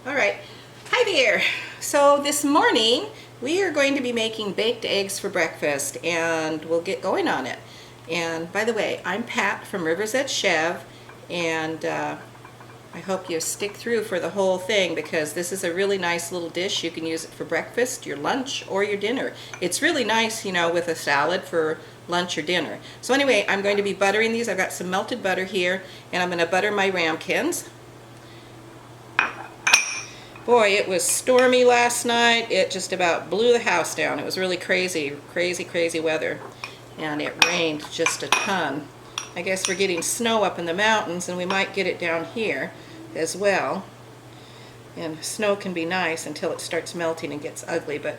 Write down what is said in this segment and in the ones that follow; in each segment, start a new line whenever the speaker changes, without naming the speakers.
All right. Hi there. So this morning we are going to be making baked eggs for breakfast, and we'll get going on it. And by the way, I'm Pat from River's Edge Chev, and I hope you stick through for the whole thing because this is a really nice little dish. You can use it for breakfast, your lunch, or your dinner. It's really nice, you know, with a salad for lunch or dinner. So anyway, I'm going to be buttering these. I've got some melted butter here, and I'm going to butter my ramekins. Boy, it was stormy last night. It just about blew the house down. It was really crazy, crazy weather. And it rained just a ton. I guess we're getting snow up in the mountains, and we might get it down here as well. And snow can be nice until it starts melting and gets ugly, but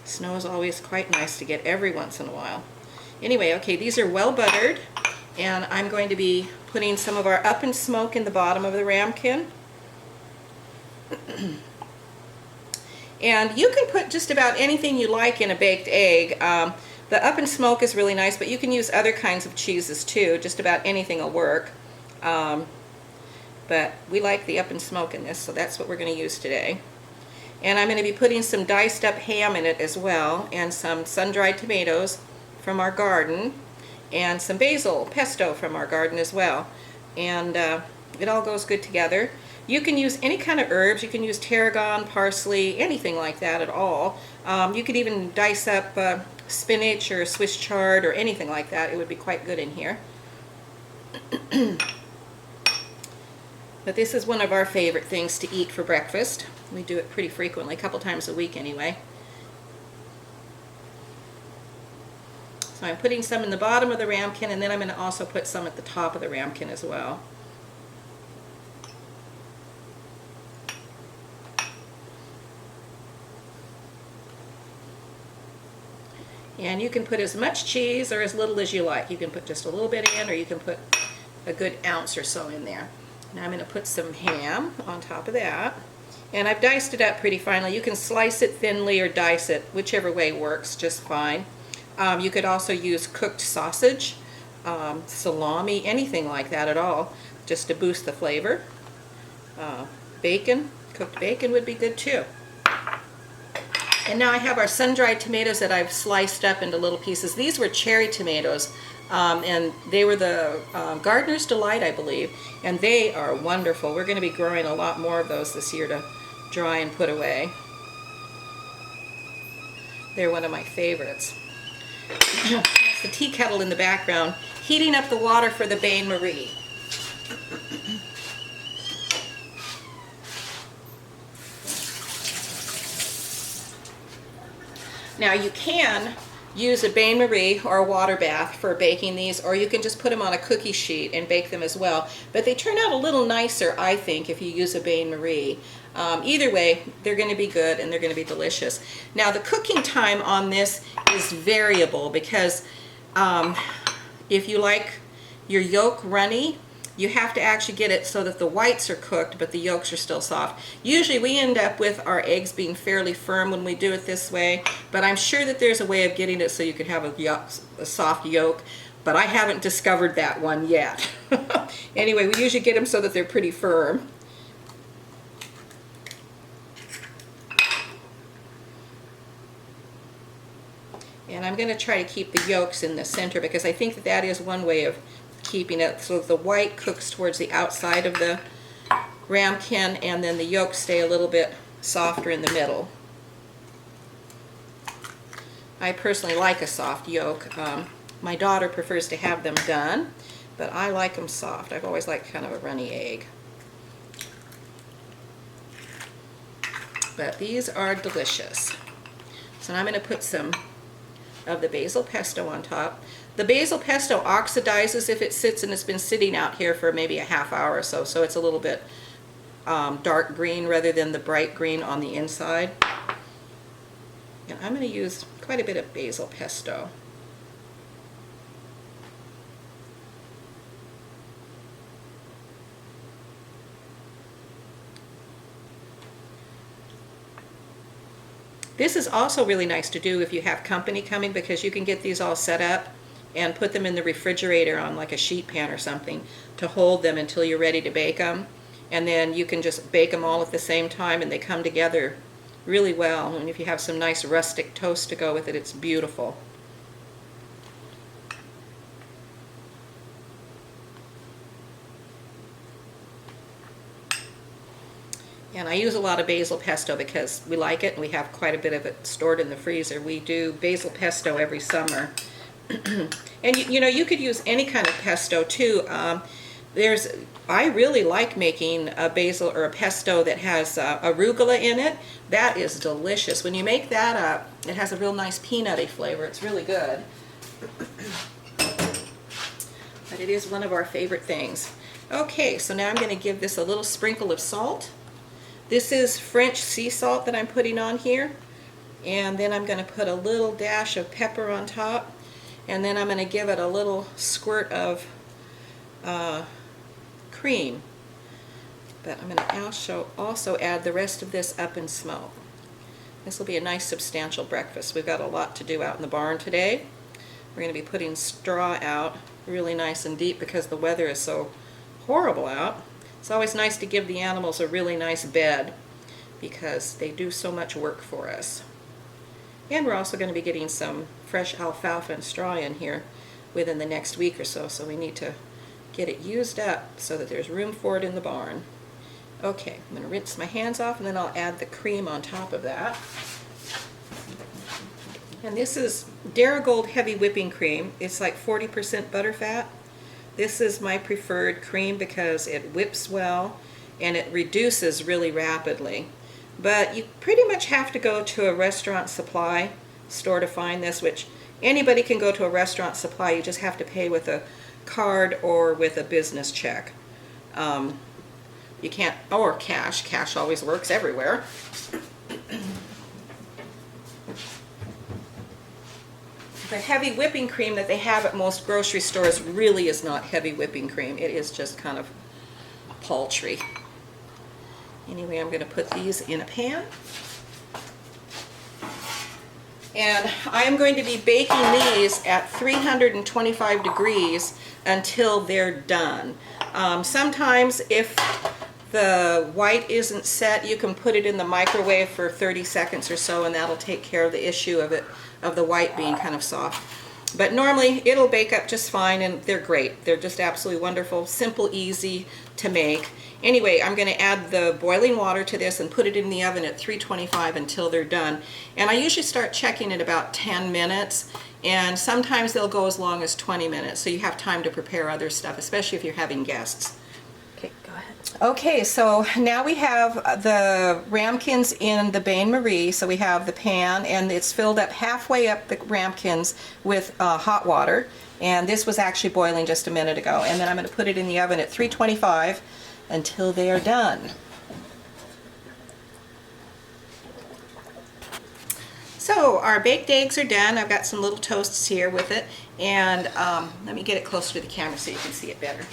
snow is always quite nice to get every once in a while. Anyway, okay, these are well buttered, and I'm going to be putting some of our Up and Smoke in the bottom of the ramekin. And you can put just about anything you like in a baked egg. The Up and Smoke is really nice, but you can use other kinds of cheeses too. Just about anything will work. But we like the Up and Smoke in this, so that's what we're going to use today. And I'm going to be putting some diced up ham in it as well, and some sun-dried tomatoes from our garden, and some basil pesto from our garden as well. And it all goes good together. You can use any kind of herbs. You can use tarragon, parsley, anything like that at all. You could even dice up spinach or Swiss chard or anything like that. It would be quite good in here. But this is one of our favorite things to eat for breakfast. We do it pretty frequently, a couple times a week anyway. So I'm putting some in the bottom of the ramekin, and then I'm going to also put some at the top of the ramekin as well. And you can put as much cheese or as little as you like. You can put just a little bit in, or you can put a good ounce or so in there. Now I'm going to put some ham on top of that. And I've diced it up pretty finely. You can slice it thinly or dice it, whichever way works just fine. You could also use cooked sausage, salami, anything like that at all, just to boost the flavor. Bacon, cooked bacon would be good too. And now I have our sun-dried tomatoes that I've sliced up into little pieces. These were cherry tomatoes, and they were the Gardener's Delight, I believe, and they are wonderful. We're going to be growing a lot more of those this year to dry and put away. They're one of my favorites. That's the tea kettle in the background, heating up the water for the bain marie. Now you can use a bain-marie or a water bath for baking these, or you can just put them on a cookie sheet and bake them as well. But they turn out a little nicer, I think, if you use a bain-marie. Either way, they're going to be good and they're going to be delicious. Now the cooking time on this is variable because if you like your yolk runny, you have to actually get it so that the whites are cooked but the yolks are still soft. Usually we end up with our eggs being fairly firm when we do it this way, but I'm sure that there's a way of getting it so you can have a soft yolk, but I haven't discovered that one yet. Anyway, we usually get them so that they're pretty firm. And I'm going to try to keep the yolks in the center because I think that that is one way of keeping it so the white cooks towards the outside of the ramekin, and then the yolks stay a little bit softer in the middle. I personally like a soft yolk. My daughter prefers to have them done, but I like them soft. I've always liked kind of a runny egg. But these are delicious. So now I'm going to put some of the basil pesto on top. The basil pesto oxidizes if it sits, and it's been sitting out here for maybe a half hour or so, so it's a little bit dark green rather than the bright green on the inside. And I'm going to use quite a bit of basil pesto. This is also really nice to do if you have company coming, because you can get these all set up and put them in the refrigerator on like a sheet pan or something to hold them until you're ready to bake them. and then you can just bake them all at the same time and they come together really well. And if you have some nice rustic toast to go with it, it's beautiful. And I use a lot of basil pesto because we like it and we have quite a bit of it stored in the freezer. We do basil pesto every summer. And you know, you could use any kind of pesto too. I really like making a basil or a pesto that has arugula in it. That is delicious. When you make that up, it has a real nice peanutty flavor. It's really good. But it is one of our favorite things. Okay, so now I'm going to give this a little sprinkle of salt. This is French sea salt that I'm putting on here. And then I'm going to put a little dash of pepper on top. And then I'm going to give it a little squirt of cream. But I'm going to also add the rest of this up in smoke. This will be a nice substantial breakfast. We've got a lot to do out in the barn today. We're going to be putting straw out really nice and deep because the weather is so horrible out. It's always nice to give the animals a really nice bed because they do so much work for us. And we're also going to be getting some fresh alfalfa and straw in here within the next week or so, so we need to get it used up so that there's room for it in the barn. Okay, I'm going to rinse my hands off and then I'll add the cream on top of that. And this is Darigold Heavy Whipping Cream. It's like 40% butterfat. This is my preferred cream because it whips well and it reduces really rapidly. But you pretty much have to go to a restaurant supply store to find this, which anybody can go to a restaurant supply. You just have to pay with a card or with a business check. You can't, or cash. Cash always works everywhere. The heavy whipping cream that they have at most grocery stores really is not heavy whipping cream. It is just kind of paltry. Anyway, I'm going to put these in a pan. And I am going to be baking these at 325 degrees until they're done. Sometimes if the white isn't set, you can put it in the microwave for 30 seconds or so and that'll take care of the issue of the white being kind of soft. But normally it'll bake up just fine and they're great. They're just absolutely wonderful, simple, easy to make. Anyway, I'm going to add the boiling water to this and put it in the oven at 325 until they're done. And I usually start checking at about 10 minutes and sometimes they'll go as long as 20 minutes. So you have time to prepare other stuff, especially if you're having guests.
Okay, go ahead.
Okay, so now we have the ramekins in the bain-marie. So we have the pan and it's filled up halfway up the ramekins with hot water. And this was actually boiling just a minute ago. And then I'm going to put it in the oven at 325 until they are done. So our baked eggs are done. I've got some little toasts here with it. And let me get it closer to the camera so you can see it better.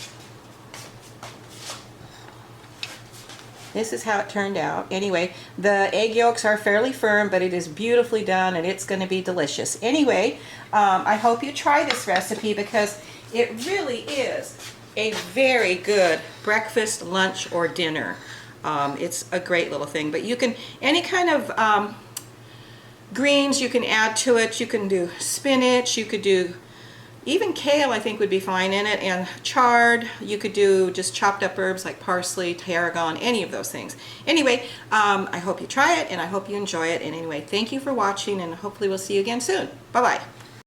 This is how it turned out. Anyway, the egg yolks are fairly firm, but it is beautifully done and it's going to be delicious. Anyway, I hope you try this recipe because it really is a very good breakfast, lunch, or dinner. It's a great little thing. But you can, any kind of greens you can add to it. You can do spinach, you could do even kale I think would be fine in it, and chard. You could do just chopped up herbs like parsley, tarragon, any of those things. Anyway, I hope you try it and I hope you enjoy it. And anyway, thank you for watching and hopefully we'll see you again soon. Bye-bye.